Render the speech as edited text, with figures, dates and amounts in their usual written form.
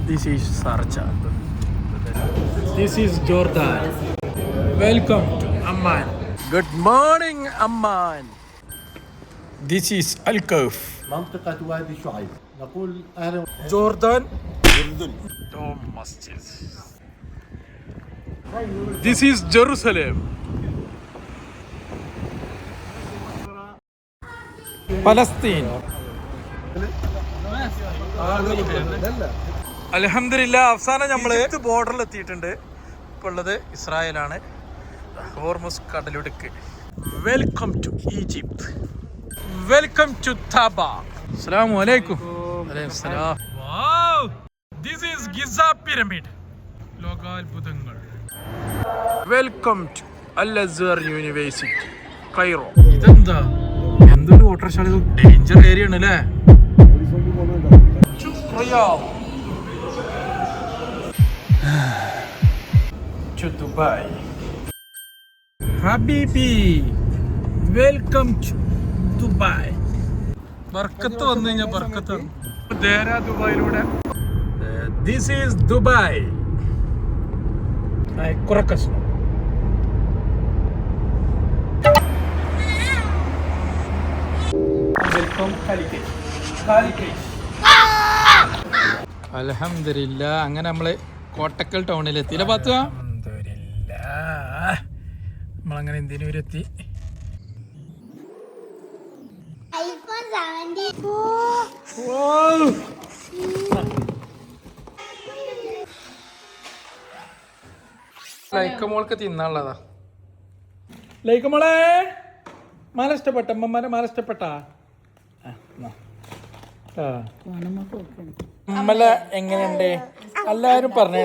This is Sarja. This is Jordan. Welcome to Amman. Good morning, Amman. This is Al-Kuf. منطقة وادي شعيب نقول أهلا Jordan. Masjid. This is Jerusalem. Palestine. അൽഹംദുലില്ലാ അവസാനം നമ്മള് ബോർഡറിൽ എത്തിയിട്ടുണ്ട്. ഇപ്പോൾ ഉള്ളത് ഇസ്രായേലാണ്. ഹോർമുസ് കടലിടുക്ക്. Welcome to Egypt. Welcome to Taba. അസ്സലാമു അലൈക്കും. വലൈക്കും. Wow, this is Giza pyramid. ലോകാത്ഭുതങ്ങൾ. Welcome to Al Azhar University Cairo. ഇതെന്താ എന്തൊരു ഓട്ടോറിക്ഷ, ഡേഞ്ചർ ഏരിയ ആണ് അല്ലേ? To Dubai. Habibi, welcome to Dubai. ബർക്കത്ത് വന്നു കഴിഞ്ഞാൽ ബർക്കത്ത് ദുബായിലൂടെ. This is Dubai. കുറക്കഷ്ണം. അൽഹംദുലില്ലാ അങ്ങനെ നമ്മള് കോട്ടക്കൽ ടൗണിൽ എത്തിയില്ല. പത്ത് നമ്മളങ്ങനെ എന്തിനൂരെത്തി. ലൈക്കമോൾക്ക് തിന്നാനുള്ളതാ. ലൈക്കമോളെ മാല ഇഷ്ടപ്പെട്ട അമ്മമാരെ മാല ഇഷ്ടപ്പെട്ടാ? നമ്മളെ എങ്ങനെയുണ്ട് എല്ലാരും പറഞ്ഞേ.